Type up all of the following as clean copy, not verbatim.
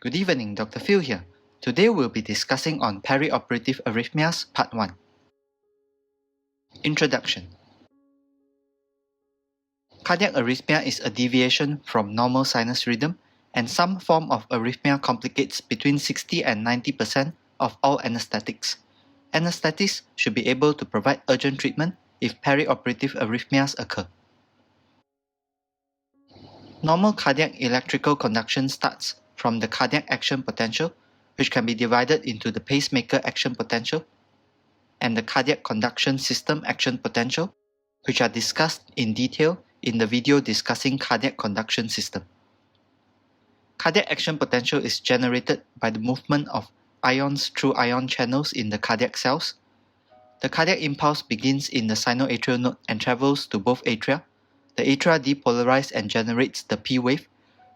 Good evening, Dr. Phil here. Today we'll be discussing on perioperative arrhythmias part 1. Introduction. Cardiac arrhythmia is a deviation from normal sinus rhythm, and some form of arrhythmia complicates between 60 and 90% of all anesthetics. Anesthetists should be able to provide urgent treatment if perioperative arrhythmias occur. Normal cardiac electrical conduction starts from the cardiac action potential, which can be divided into the pacemaker action potential and the cardiac conduction system action potential, which are discussed in detail in the video discussing cardiac conduction system. Cardiac action potential is generated by the movement of ions through ion channels in the cardiac cells. The cardiac impulse begins in the sinoatrial node and travels to both atria. The atria depolarize and generates the P wave.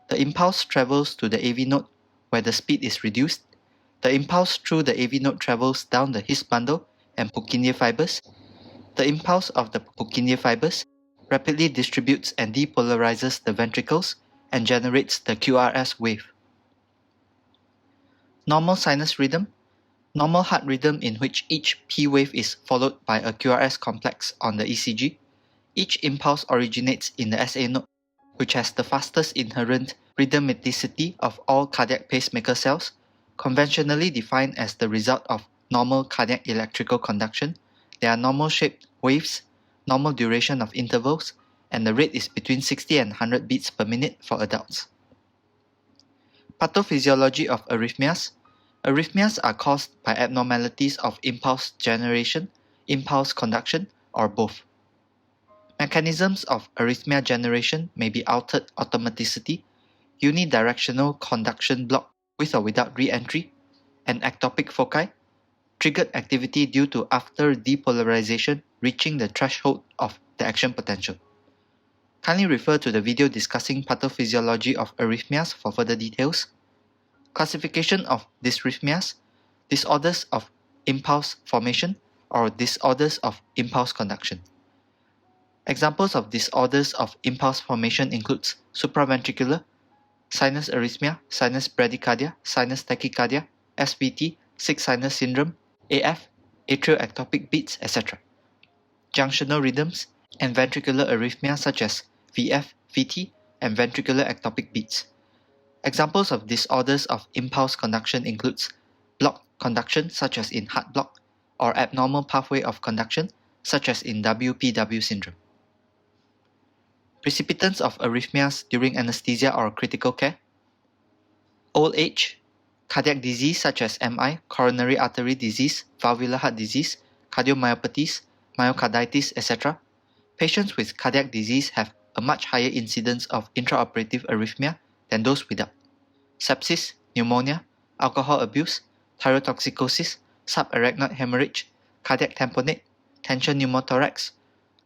The impulse travels to the AV node where the speed is reduced. The impulse through the AV node travels down the His bundle and Purkinje fibers. The impulse of the Purkinje fibers rapidly distributes and depolarizes the ventricles and generates the QRS wave. Normal sinus rhythm. Normal heart rhythm in which each P wave is followed by a QRS complex on the ECG. Each impulse originates in the SA node, which has the fastest inherent rhythmicity of all cardiac pacemaker cells, conventionally defined as the result of normal cardiac electrical conduction. There are normal shaped waves, normal duration of intervals, and the rate is between 60 and 100 beats per minute for adults. Pathophysiology of arrhythmias. Arrhythmias are caused by abnormalities of impulse generation, impulse conduction, or both. Mechanisms of arrhythmia generation may be altered automaticity, unidirectional conduction block with or without re-entry, and ectopic foci, triggered activity due to after depolarization reaching the threshold of the action potential. Kindly refer to the video discussing pathophysiology of arrhythmias for further details. Classification of dysrhythmias, disorders of impulse formation, or disorders of impulse conduction. Examples of disorders of impulse formation includes supraventricular, sinus arrhythmia, sinus bradycardia, sinus tachycardia, SVT, sick sinus syndrome, AF, atrial ectopic beats, etc. Junctional rhythms and ventricular arrhythmia such as VF, VT, and ventricular ectopic beats. Examples of disorders of impulse conduction includes blocked conduction such as in heart block, or abnormal pathway of conduction such as in WPW syndrome. Precipitants of arrhythmias during anesthesia or critical care. Old age, cardiac disease such as MI, coronary artery disease, valvular heart disease, cardiomyopathies, myocarditis, etc. Patients with cardiac disease have a much higher incidence of intraoperative arrhythmia than those without. Sepsis, pneumonia, alcohol abuse, thyrotoxicosis, subarachnoid hemorrhage, cardiac tamponade, tension pneumothorax,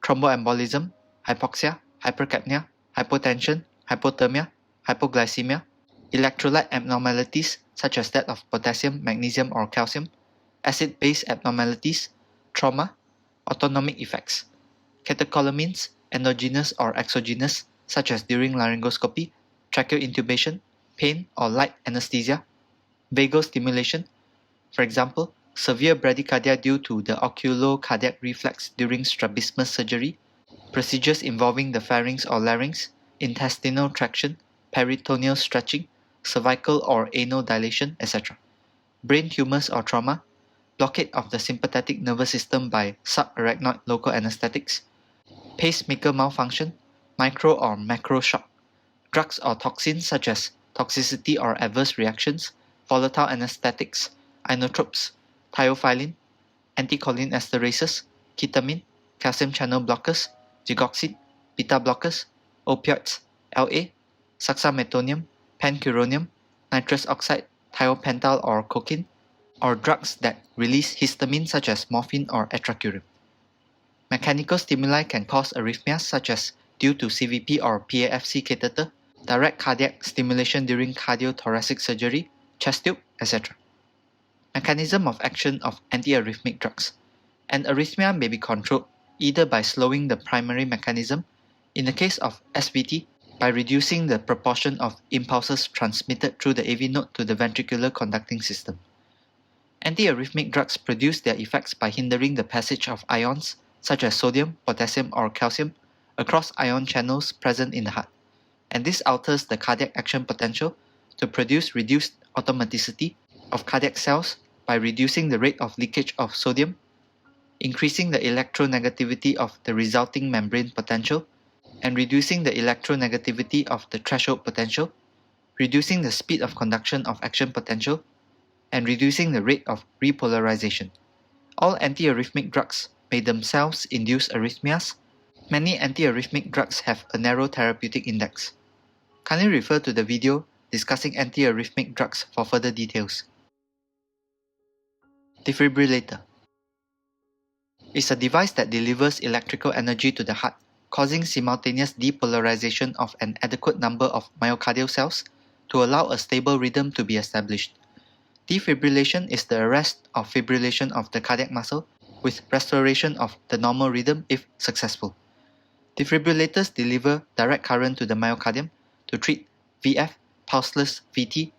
thromboembolism, hypoxia, hypercapnia, hypotension, hypothermia, hypoglycemia, electrolyte abnormalities such as that of potassium, magnesium, or calcium, acid-base abnormalities, trauma, autonomic effects, catecholamines, endogenous or exogenous such as during laryngoscopy, tracheal intubation, pain or light anesthesia, vagal stimulation, for example, severe bradycardia due to the oculocardiac reflex during strabismus surgery, procedures involving the pharynx or larynx, intestinal traction, peritoneal stretching, cervical or anal dilation, etc. Brain tumors or trauma, blockade of the sympathetic nervous system by subarachnoid local anesthetics, pacemaker malfunction, micro or macro shock, drugs or toxins such as toxicity or adverse reactions, volatile anesthetics, inotropes, thiophyllene, anticholinesterases, ketamine, calcium channel blockers, DIGOXIN, beta blockers, opioids, LA, suxametonium, pancuronium, nitrous oxide, thiopental or cocaine, or drugs that release histamine such as morphine or atracurium. Mechanical stimuli can cause arrhythmias such as due to CVP or PAFC catheter, direct cardiac stimulation during cardiothoracic surgery, chest tube, etc. Mechanism of action of antiarrhythmic drugs. An arrhythmia may be controlled either by slowing the primary mechanism. In the case of SVT, by reducing the proportion of impulses transmitted through the AV node to the ventricular conducting system. Antiarrhythmic drugs produce their effects by hindering the passage of ions, such as sodium, potassium, or calcium, across ion channels present in the heart, and this alters the cardiac action potential to produce reduced automaticity of cardiac cells by reducing the rate of leakage of sodium, increasing the electronegativity of the resulting membrane potential, and reducing the electronegativity of the threshold potential, reducing the speed of conduction of action potential, and reducing the rate of repolarization. All antiarrhythmic drugs may themselves induce arrhythmias. Many antiarrhythmic drugs have a narrow therapeutic index. Kindly refer to the video discussing antiarrhythmic drugs for further details. Defibrillator is a device that delivers electrical energy to the heart, causing simultaneous depolarization of an adequate number of myocardial cells to allow a stable rhythm to be established. Defibrillation is the arrest of fibrillation of the cardiac muscle with restoration of the normal rhythm if successful. Defibrillators deliver direct current to the myocardium to treat VF, pulseless VT,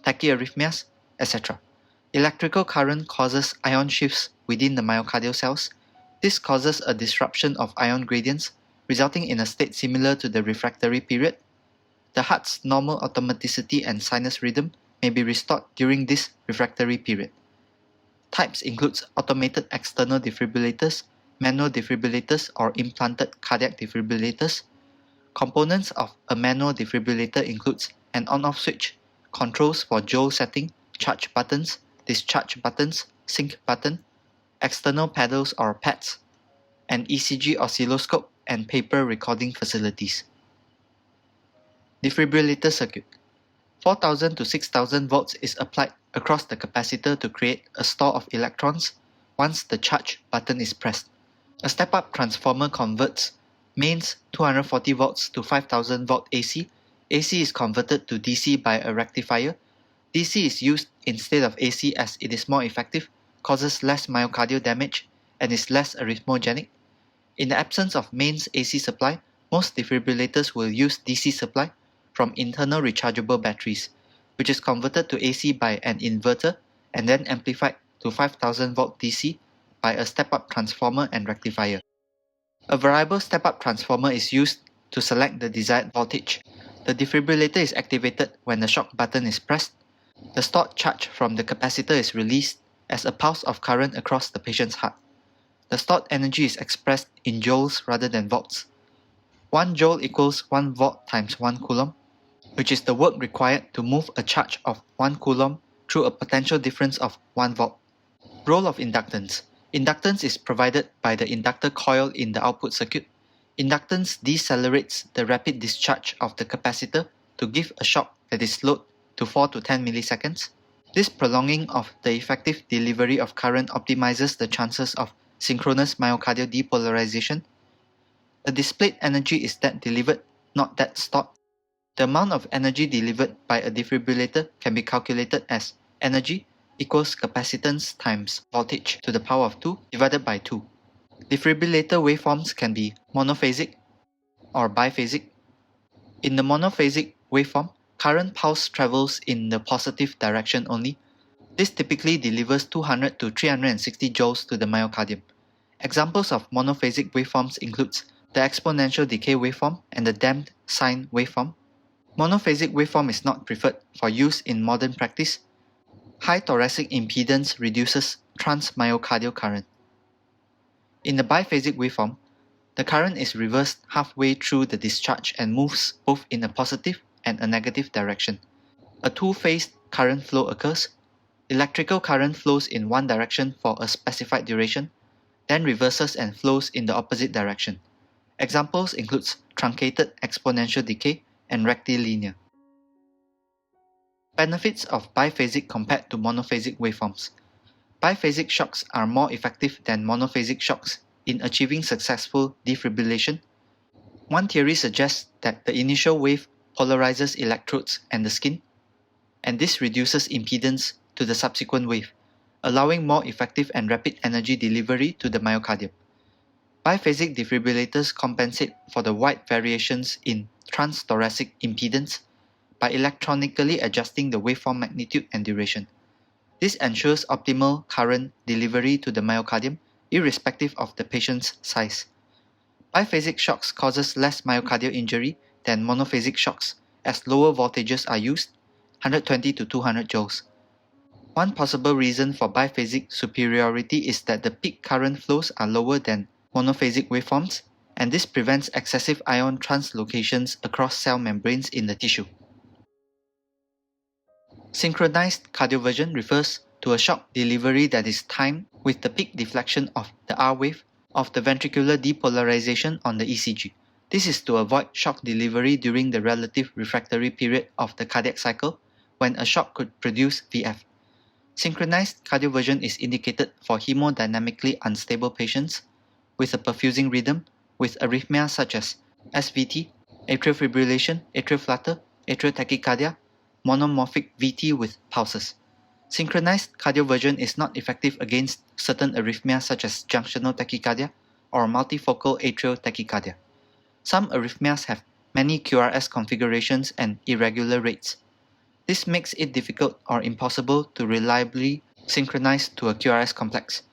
tachyarrhythmias, etc. Electrical current causes ion shifts within the myocardial cells. This causes a disruption of ion gradients, resulting in a state similar to the refractory period. The heart's normal automaticity and sinus rhythm may be restored during this refractory period. Types include automated external defibrillators, manual defibrillators or implanted cardiac defibrillators. Components of a manual defibrillator includes an on-off switch, controls for joule setting, charge buttons, discharge buttons, sync button, external pedals or pads, an ECG oscilloscope, and paper recording facilities. Defibrillator circuit. 4000 to 6000 volts is applied across the capacitor to create a store of electrons once the charge button is pressed. A step-up transformer converts mains 240 volts to 5000 volt AC. AC is converted to DC by a rectifier. DC is used instead of AC as it is more effective, causes less myocardial damage, and is less arrhythmogenic. In the absence of mains AC supply, most defibrillators will use DC supply from internal rechargeable batteries, which is converted to AC by an inverter and then amplified to 5000 volt DC by a step-up transformer and rectifier. A variable step-up transformer is used to select the desired voltage. The defibrillator is activated when the shock button is pressed. The stored charge from the capacitor is released as a pulse of current across the patient's heart. The stored energy is expressed in joules rather than volts. 1 joule equals 1 volt times 1 coulomb, which is the work required to move a charge of 1 coulomb through a potential difference of 1 volt. Role of inductance. Inductance is provided by the inductor coil in the output circuit. Inductance decelerates the rapid discharge of the capacitor to give a shock that is slowed to 4 to 10 milliseconds. This prolonging of the effective delivery of current optimizes the chances of synchronous myocardial depolarization. The displayed energy is that delivered, not that stored. The amount of energy delivered by a defibrillator can be calculated as energy equals capacitance times voltage to the power of 2 divided by 2. Defibrillator waveforms can be monophasic or biphasic. In the monophasic waveform, current pulse travels in the positive direction only. This typically delivers 200 to 360 joules to the myocardium. Examples of monophasic waveforms include the exponential decay waveform and the damped sine waveform. Monophasic waveform is not preferred for use in modern practice. High thoracic impedance reduces transmyocardial current. In the biphasic waveform, the current is reversed halfway through the discharge and moves both in a positive and a negative direction. A two-phased current flow occurs. Electrical current flows in one direction for a specified duration, then reverses and flows in the opposite direction. Examples include truncated exponential decay and rectilinear. Benefits of biphasic compared to monophasic waveforms. Biphasic shocks are more effective than monophasic shocks in achieving successful defibrillation. One theory suggests that the initial wave polarizes electrodes and the skin, and this reduces impedance to the subsequent wave, allowing more effective and rapid energy delivery to the myocardium. Biphasic defibrillators compensate for the wide variations in transthoracic impedance by electronically adjusting the waveform magnitude and duration. This ensures optimal current delivery to the myocardium irrespective of the patient's size. Biphasic shocks causes less myocardial injury than monophasic shocks as lower voltages are used, 120 to 200 joules. One possible reason for biphasic superiority is that the peak current flows are lower than monophasic waveforms, and this prevents excessive ion translocations across cell membranes in the tissue. Synchronized cardioversion refers to a shock delivery that is timed with the peak deflection of the R wave of the ventricular depolarization on the ECG. This is to avoid shock delivery during the relative refractory period of the cardiac cycle when a shock could produce VF. Synchronized cardioversion is indicated for hemodynamically unstable patients with a perfusing rhythm with arrhythmia such as SVT, atrial fibrillation, atrial flutter, atrial tachycardia, monomorphic VT with pulses. Synchronized cardioversion is not effective against certain arrhythmias such as junctional tachycardia or multifocal atrial tachycardia. Some arrhythmias have many QRS configurations and irregular rates. This makes it difficult or impossible to reliably synchronize to a QRS complex.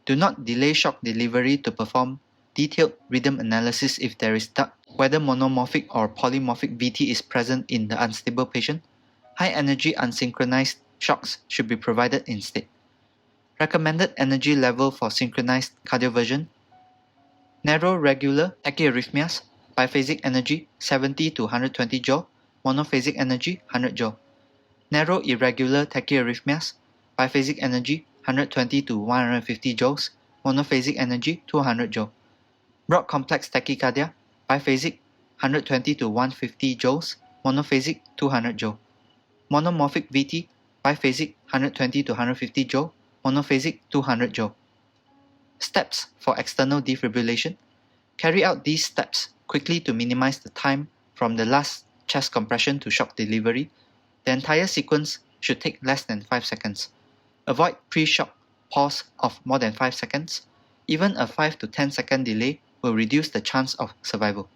Do not delay shock delivery to perform detailed rhythm analysis if there is doubt whether monomorphic or polymorphic VT is present in the unstable patient. High-energy unsynchronized shocks should be provided instead. Recommended energy level for synchronized cardioversion: narrow regular tachyarrhythmias, biphasic energy 70 to 120 joule, monophasic energy 100 joule. Narrow irregular tachyarrhythmias, biphasic energy 120 to 150 joules, monophasic energy 200 joule. Broad complex tachycardia, biphasic 120 to 150 joules, monophasic 200 joule. Monomorphic VT, biphasic 120 to 150 joule, monophasic 200 joule. Steps for external defibrillation: carry out these steps quickly to minimize the time from the last chest compression to shock delivery. The entire sequence should take less than 5 seconds. Avoid pre-shock pause of more than 5 seconds. Even a 5 to 10 second delay will reduce the chance of survival.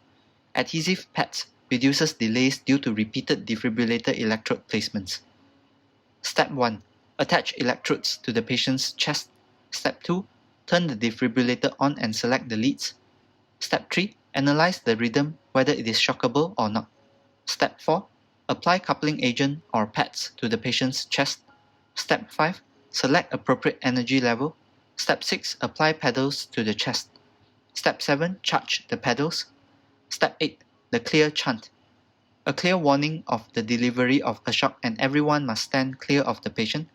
Adhesive pads reduces delays due to repeated defibrillator electrode placements. Step 1. Attach electrodes to the patient's chest. Step 2. Turn the defibrillator on and select the leads. Step 3. Analyze the rhythm, whether it is shockable or not. Step 4. Apply coupling agent or pads to the patient's chest. Step 5. Select appropriate energy level. Step 6. Apply pedals to the chest. Step 7. Charge the pedals. Step 8. The clear chant. A clear warning of the delivery of a shock, and everyone must stand clear of the patient.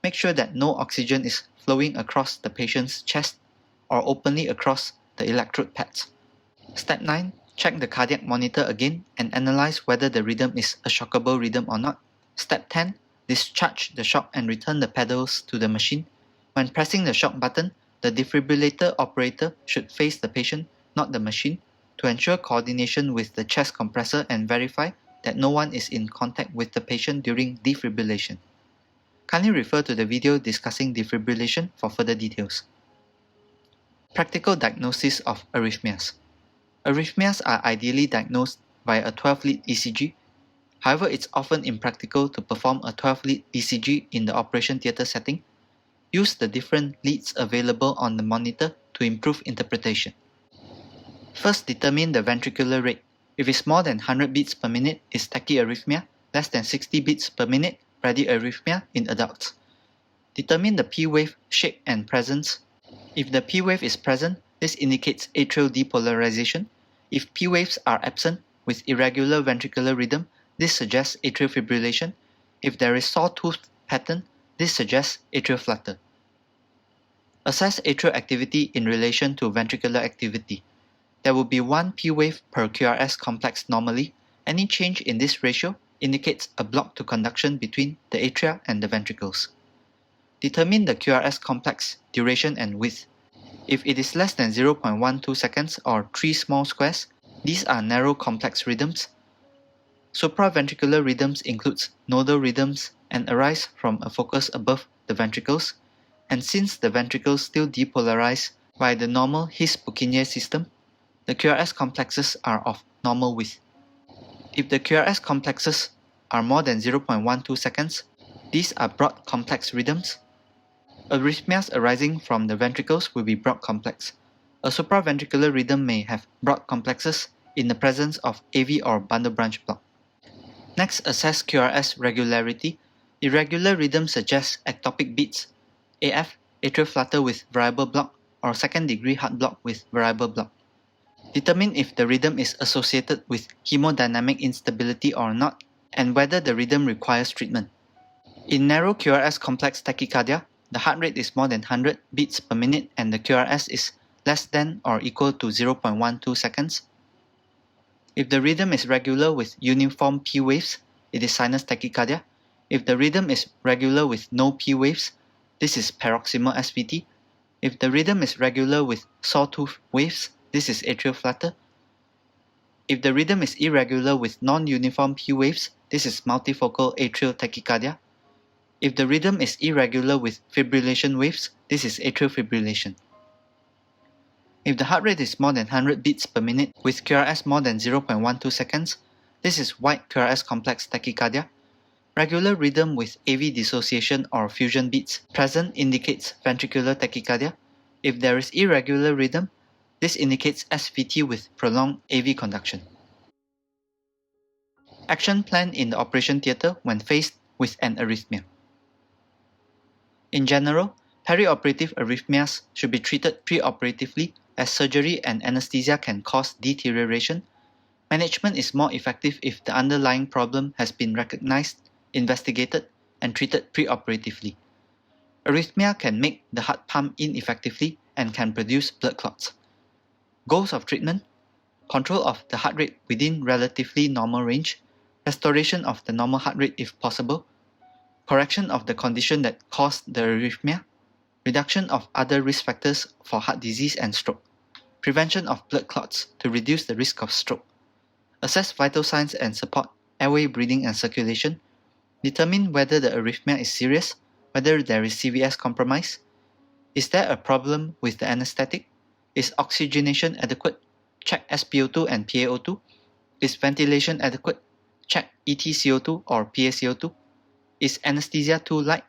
Make sure that no oxygen is flowing across the patient's chest or openly across the electrode pads. Step 9. Check the cardiac monitor again and analyze whether the rhythm is a shockable rhythm or not. Step 10. Discharge the shock and return the pedals to the machine. When pressing the shock button, the defibrillator operator should face the patient, not the machine, to ensure coordination with the chest compressor and verify that no one is in contact with the patient during defibrillation. Kindly refer to the video discussing defibrillation for further details. Practical diagnosis of arrhythmias. Arrhythmias are ideally diagnosed via a 12-lead ECG. However, it's often impractical to perform a 12-lead ECG in the operation theatre setting. Use the different leads available on the monitor to improve interpretation. First, determine the ventricular rate. If it's more than 100 beats per minute, it's tachyarrhythmia. Less than 60 beats per minute, bradyarrhythmia in adults. Determine the P wave shape and presence. If the P wave is present, this indicates atrial depolarization. If P waves are absent with irregular ventricular rhythm, this suggests atrial fibrillation. If there is sawtooth pattern, this suggests atrial flutter. Assess atrial activity in relation to ventricular activity. There will be one P wave per QRS complex normally. Any change in this ratio indicates a block to conduction between the atria and the ventricles. Determine the QRS complex duration and width. If it is less than 0.12 seconds or 3 small squares, these are narrow complex rhythms. Supraventricular rhythms includes nodal rhythms and arise from a focus above the ventricles, and since the ventricles still depolarize by the normal His-Purkinje system, the QRS complexes are of normal width. If the QRS complexes are more than 0.12 seconds, these are broad complex rhythms. Arrhythmias arising from the ventricles will be broad complex. A supraventricular rhythm may have broad complexes in the presence of AV or bundle branch block. Next, assess QRS regularity. Irregular rhythm suggests ectopic beats, AF, atrial flutter with variable block, or second-degree heart block with variable block. Determine if the rhythm is associated with hemodynamic instability or not, and whether the rhythm requires treatment. In narrow QRS complex tachycardia, the heart rate is more than 100 beats per minute and the QRS is less than or equal to 0.12 seconds. If the rhythm is regular with uniform P waves, it is sinus tachycardia. If the rhythm is regular with no P waves, this is paroxysmal SVT. If the rhythm is regular with sawtooth waves, this is atrial flutter. If the rhythm is irregular with non-uniform P waves, this is multifocal atrial tachycardia. If the rhythm is irregular with fibrillation waves, this is atrial fibrillation. If the heart rate is more than 100 beats per minute with QRS more than 0.12 seconds, this is wide QRS complex tachycardia. Regular rhythm with AV dissociation or fusion beats present indicates ventricular tachycardia. If there is irregular rhythm, this indicates SVT with prolonged AV conduction. Action plan in the operation theatre when faced with an arrhythmia. In general, perioperative arrhythmias should be treated preoperatively as surgery and anesthesia can cause deterioration. Management is more effective if the underlying problem has been recognized, investigated, and treated preoperatively. Arrhythmia can make the heart pump ineffectively and can produce blood clots. Goals of treatment: control of the heart rate within relatively normal range, restoration of the normal heart rate if possible, correction of the condition that caused the arrhythmia, reduction of other risk factors for heart disease and stroke, prevention of blood clots to reduce the risk of stroke, assess vital signs and support airway breathing and circulation, determine whether the arrhythmia is serious, whether there is CVS compromise, is there a problem with the anesthetic, is oxygenation adequate, check SpO2 and PaO2, is ventilation adequate, check EtCO2 or PaCO2, is anesthesia too light?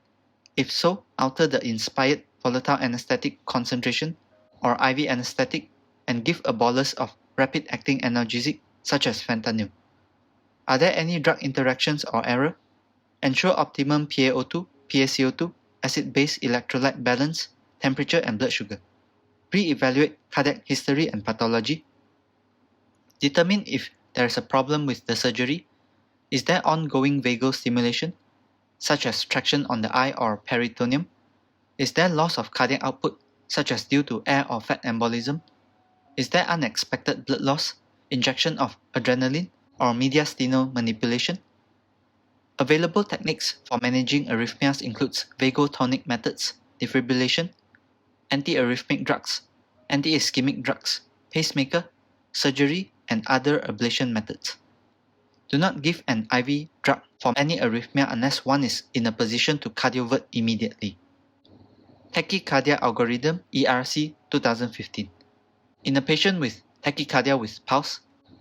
If so, alter the inspired volatile anesthetic concentration or IV anesthetic and give a bolus of rapid-acting analgesic such as fentanyl. Are there any drug interactions or error? Ensure optimum PaO2, PaCO2, acid-base electrolyte balance, temperature and blood sugar. Re-evaluate cardiac history and pathology. Determine if there is a problem with the surgery. Is there ongoing vagal stimulation, such as traction on the eye or peritoneum? Is there loss of cardiac output, such as due to air or fat embolism? Is there unexpected blood loss, injection of adrenaline, or mediastinal manipulation? Available techniques for managing arrhythmias includes vagotonic methods, defibrillation, antiarrhythmic drugs, anti-ischemic drugs, pacemaker, surgery, and other ablation methods. Do not give an IV drug for any arrhythmia unless one is in a position to cardiovert immediately. Tachycardia algorithm ERC 2015. In a patient with tachycardia with pulse,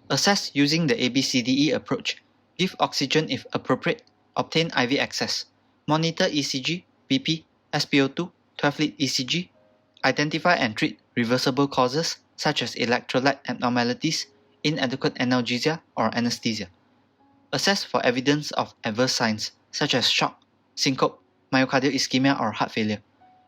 assess using the ABCDE approach. Give oxygen if appropriate, obtain IV access, monitor ECG, BP, SpO2, 12-lead ECG, identify and treat reversible causes such as electrolyte abnormalities, inadequate analgesia, or anesthesia. Assess for evidence of adverse signs such as shock, syncope, myocardial ischemia, or heart failure.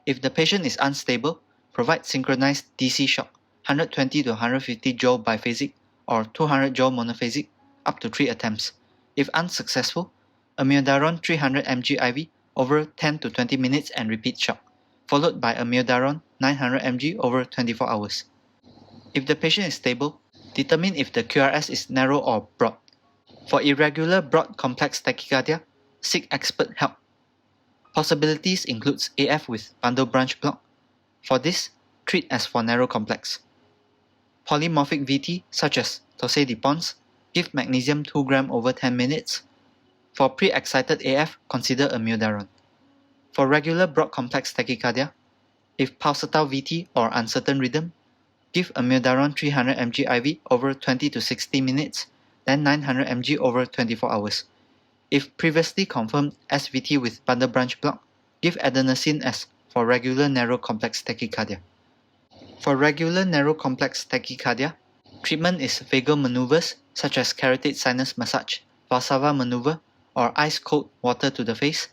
If the patient is unstable, provide synchronized DC shock, 120 to 150 joule biphasic or 200 joule monophasic, up to 3 attempts. If unsuccessful, amiodarone 300 mg IV over 10 to 20 minutes and repeat shock, followed by amiodarone 900 mg over 24 hours. If the patient is stable, determine if the QRS is narrow or broad. For irregular broad complex tachycardia, seek expert help. Possibilities includes AF with bundle branch block. For this, treat as for narrow complex. Polymorphic VT such as tosedipons, give magnesium 2 g over 10 minutes. For pre-excited AF, consider amiodarone. For regular broad complex tachycardia, if pulsatile VT or uncertain rhythm, give amiodarone 300 mg IV over 20 to 60 minutes then 900 mg over 24 hours. If previously confirmed SVT with bundle branch block, give adenosine as for regular narrow complex tachycardia. For regular narrow complex tachycardia, treatment is vagal maneuvers such as carotid sinus massage, Valsalva maneuver, or ice-cold water to the face,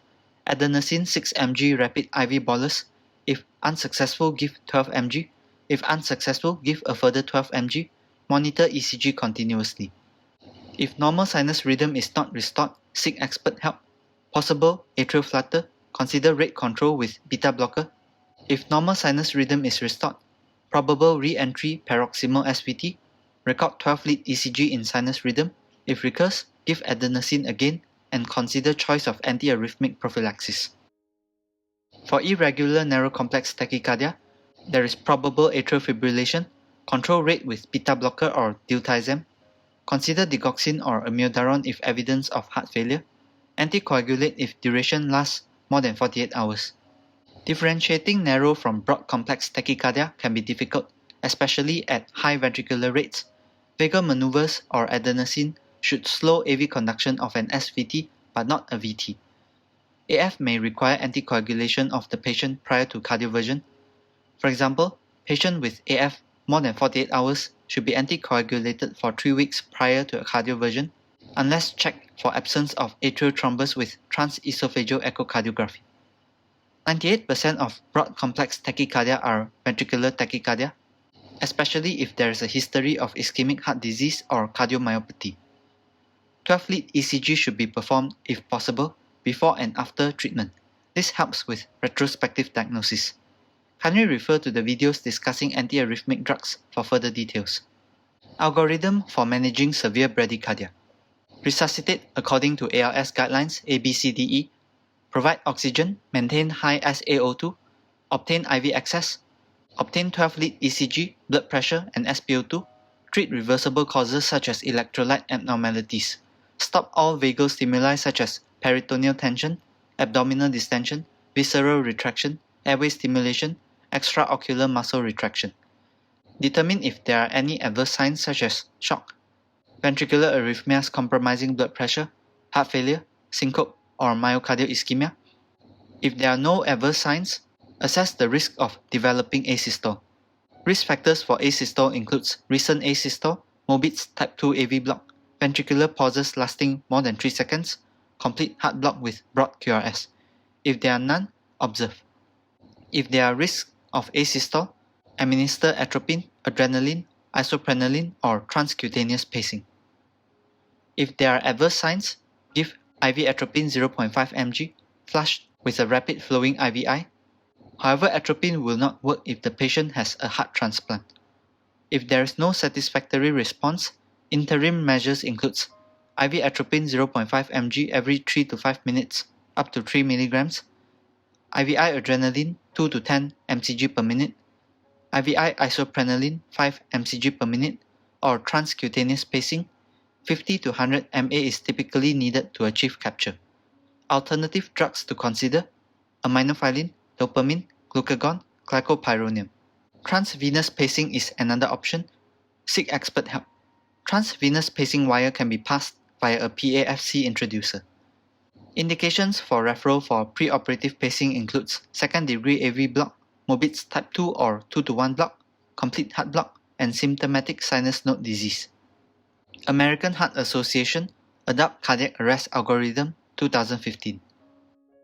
adenosine 6 mg rapid IV bolus. If unsuccessful, give 12 mg. If unsuccessful, give a further 12 mg. Monitor ECG continuously. If normal sinus rhythm is not restored, seek expert help. Possible atrial flutter, consider rate control with beta blocker. If normal sinus rhythm is restored, probable re-entry paroxysmal SVT, record 12-lead ECG in sinus rhythm. If recurs, give adenosine again and consider choice of antiarrhythmic prophylaxis. For irregular narrow complex tachycardia, there is probable atrial fibrillation, control rate with beta blocker or diltiazem. Consider DIGOXIN or AMIODARONE if evidence of heart failure. Anticoagulate if duration lasts more than 48 hours. Differentiating narrow from broad complex tachycardia can be difficult, especially at high ventricular rates. Vagal maneuvers or adenosine should slow AV conduction of an SVT but not a VT. AF may require anticoagulation of the patient prior to cardioversion. For example, patient with AF more than 48 hours should be anticoagulated for 3 weeks prior to a cardioversion, unless checked for absence of atrial thrombus with transesophageal echocardiography. 98% of broad complex tachycardia are ventricular tachycardia, especially if there is a history of ischemic heart disease or cardiomyopathy. 12-lead ECG should be performed, if possible, before and after treatment. This helps with retrospective diagnosis. Kindly refer to the videos discussing antiarrhythmic drugs for further details. Algorithm for managing severe bradycardia. Resuscitate according to ALS guidelines ABCDE. Provide oxygen, maintain high SaO2, obtain IV access, obtain 12-lead ECG, blood pressure, and SpO2, treat reversible causes such as electrolyte abnormalities, stop all vagal stimuli such as peritoneal tension, abdominal distension, visceral retraction, airway stimulation, extraocular muscle retraction. Determine if there are any adverse signs such as shock, ventricular arrhythmias compromising blood pressure, heart failure, syncope, or myocardial ischemia. If there are no adverse signs, assess the risk of developing asystole. Risk factors for asystole includes recent asystole, Mobitz type 2 AV block, ventricular pauses lasting more than 3 seconds, complete heart block with broad QRS. If there are none, observe. If there are risks of asystole, administer atropine, adrenaline, isoprenaline, or transcutaneous pacing. If there are adverse signs, give IV atropine 0.5 mg, flushed with a rapid flowing IVI. However, atropine will not work if the patient has a heart transplant. If there is no satisfactory response, interim measures includes IV atropine 0.5 mg every 3 to 5 minutes, up to 3 mg, IVI adrenaline 2 to 10 mcg per minute, IVI isoprenaline 5 mcg per minute, or transcutaneous pacing. 50 to 100 mA is typically needed to achieve capture. Alternative drugs to consider: aminophylline, dopamine, glucagon, glycopyrronium. Transvenous pacing is another option. Seek expert help. Transvenous pacing wire can be passed via a PAFC introducer. Indications for referral for preoperative pacing includes second-degree AV block, Mobitz type 2 or 2-to-1 block, complete heart block, and symptomatic sinus node disease. American Heart Association Adult Cardiac Arrest Algorithm 2015.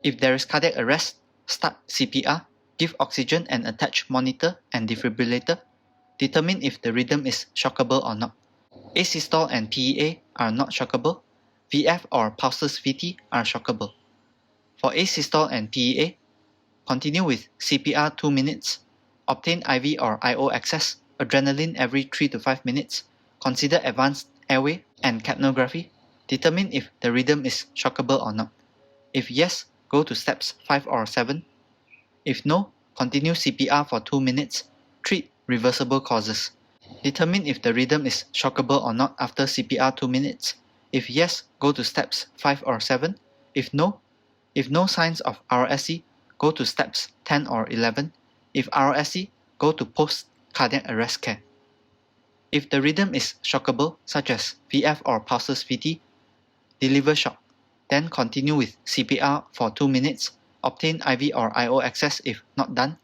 If there is cardiac arrest, start CPR, give oxygen and attach monitor and defibrillator. Determine if the rhythm is shockable or not. Asystole and PEA are not shockable. VF or pulseless VT are shockable. For asystole and PEA, continue with CPR 2 minutes, obtain IV or IO access, adrenaline every 3 to 5 minutes, consider advanced airway and capnography, determine if the rhythm is shockable or not. If yes, go to steps 5 or 7. If no, continue CPR for 2 minutes, treat reversible causes. Determine if the rhythm is shockable or not after CPR 2 minutes. If yes, go to steps 5 or 7. If no signs of RSC, go to steps 10 or 11. If RSC, go to post-cardiac arrest care. If the rhythm is shockable, such as VF or pulses VT, deliver shock. Then continue with CPR for 2 minutes. Obtain IV or IO access if not done.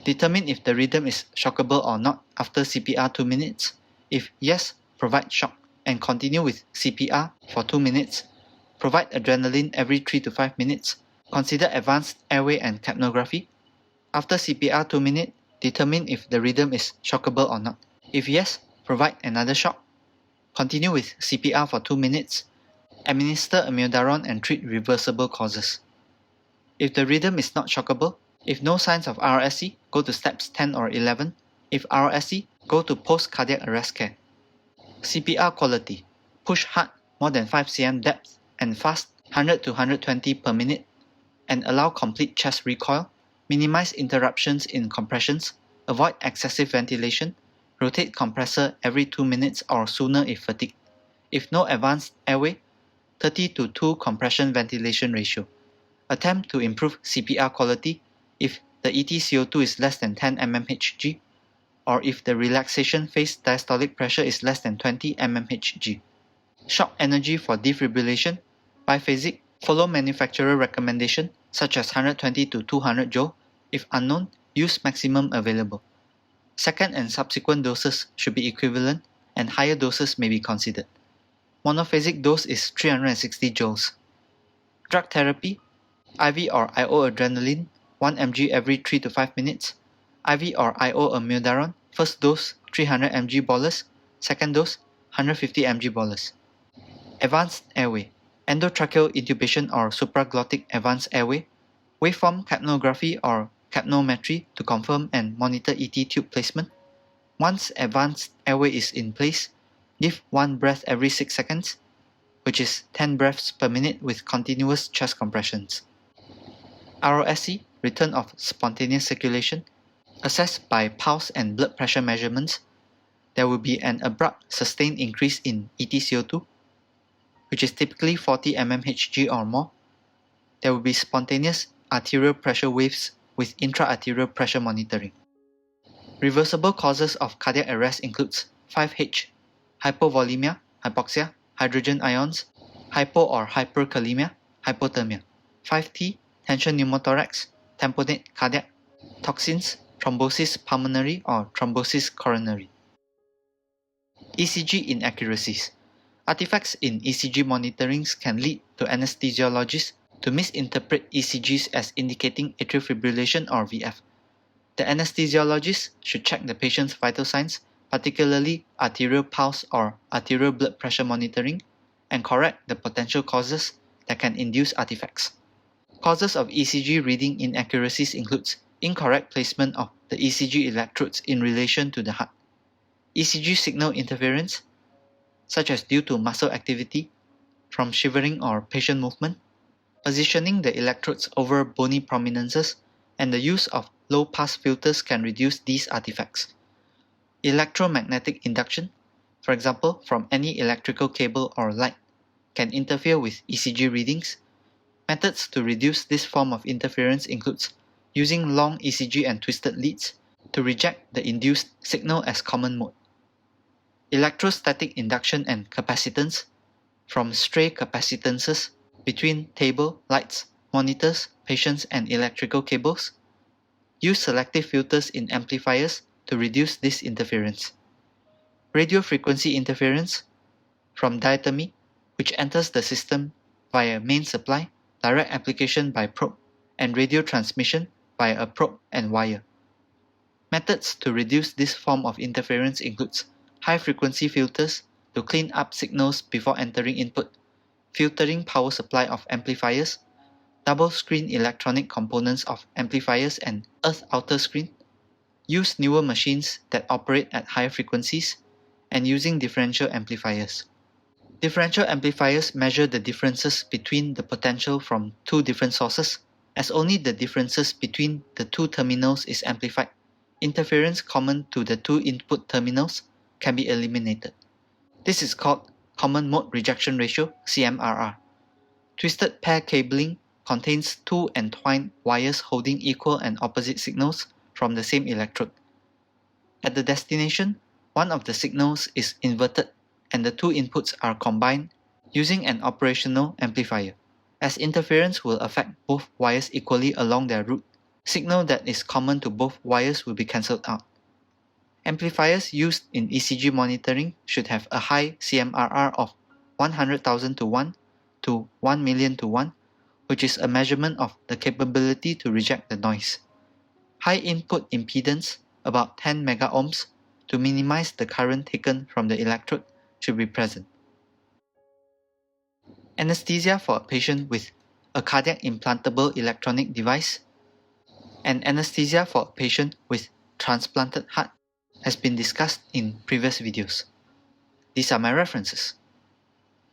Determine if the rhythm is shockable or not after CPR 2 minutes. If yes, provide shock and continue with CPR for 2 minutes. Provide adrenaline every 3 to 5 minutes. Consider advanced airway and capnography. After CPR 2 minutes, determine if the rhythm is shockable or not. If yes, provide another shock. Continue with CPR for 2 minutes. Administer amiodarone and treat reversible causes. If the rhythm is not shockable, if no signs of RSC, go to steps 10 or 11. If RSC, go to post-cardiac arrest care. CPR quality. Push hard, more than 5 cm depth, and fast, 100 to 120 per minute, and allow complete chest recoil. Minimize interruptions in compressions. Avoid excessive ventilation. Rotate compressor every 2 minutes or sooner if fatigued. If no advanced airway, 30 to 2 compression ventilation ratio. Attempt to improve CPR quality if the EtCO2 is less than 10 mmHg, or if the relaxation phase diastolic pressure is less than 20 mmHg. Shock energy for defibrillation, biphasic, follow manufacturer recommendation such as 120 to 200 joule. If unknown, use maximum available. Second and subsequent doses should be equivalent, and higher doses may be considered. Monophasic dose is 360 joules. Drug therapy, IV or IO adrenaline, 1 mg every 3 to 5 minutes. IV or IO amiodarone, first dose 300 mg bolus, second dose 150 mg bolus. Advanced airway, endotracheal intubation or supraglottic advanced airway, waveform capnography or capnometry to confirm and monitor ET tube placement. Once advanced airway is in place, give 1 breath every 6 seconds, which is 10 breaths per minute with continuous chest compressions. ROSC, return of spontaneous circulation, assessed by pulse and blood pressure measurements. There will be an abrupt sustained increase in EtCO2, which is typically 40 mmHg or more. There will be spontaneous arterial pressure waves with intra-arterial pressure monitoring. Reversible causes of cardiac arrest includes 5H, hypovolemia, hypoxia, hydrogen ions, hypo or hyperkalemia, hypothermia. 5T, tension pneumothorax, tamponade cardiac, toxins, thrombosis pulmonary or thrombosis coronary. ECG inaccuracies. Artifacts in ECG monitorings can lead to anesthesiologists to misinterpret ECGs as indicating atrial fibrillation or VF. The anesthesiologist should check the patient's vital signs, particularly arterial pulse or arterial blood pressure monitoring, and correct the potential causes that can induce artifacts. Causes of ECG reading inaccuracies includes incorrect placement of the ECG electrodes in relation to the heart, ECG signal interference, such as due to muscle activity, from shivering or patient movement, positioning the electrodes over bony prominences, and the use of low-pass filters can reduce these artifacts. Electromagnetic induction, for example from any electrical cable or light, can interfere with ECG readings. Methods to reduce this form of interference includes using long ECG and twisted leads to reject the induced signal as common mode. Electrostatic induction and capacitance, from stray capacitances between table, lights, monitors, patients, and electrical cables. Use selective filters in amplifiers to reduce this interference. Radio frequency interference, from diathermy, which enters the system via main supply, direct application by probe, and radio transmission via a probe and wire. Methods to reduce this form of interference includes high-frequency filters to clean up signals before entering input, filtering power supply of amplifiers, double-screen electronic components of amplifiers and earth outer screen, use newer machines that operate at higher frequencies, and using differential amplifiers. Differential amplifiers measure the differences between the potential from two different sources. As only the differences between the two terminals is amplified, interference common to the two input terminals can be eliminated. This is called common mode rejection ratio, CMRR. Twisted pair cabling contains two entwined wires holding equal and opposite signals from the same electrode. At the destination, one of the signals is inverted and the two inputs are combined using an operational amplifier. As interference will affect both wires equally along their route, signal that is common to both wires will be cancelled out. Amplifiers used in ECG monitoring should have a high CMRR of 100,000 to 1 to 1 million to 1, which is a measurement of the capability to reject the noise. High input impedance, about 10 megaohms, to minimize the current taken from the electrode should be present. Anesthesia for a patient with a cardiac implantable electronic device and anesthesia for a patient with transplanted heart has been discussed in previous videos. These are my references.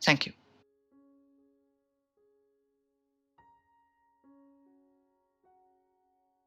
Thank you.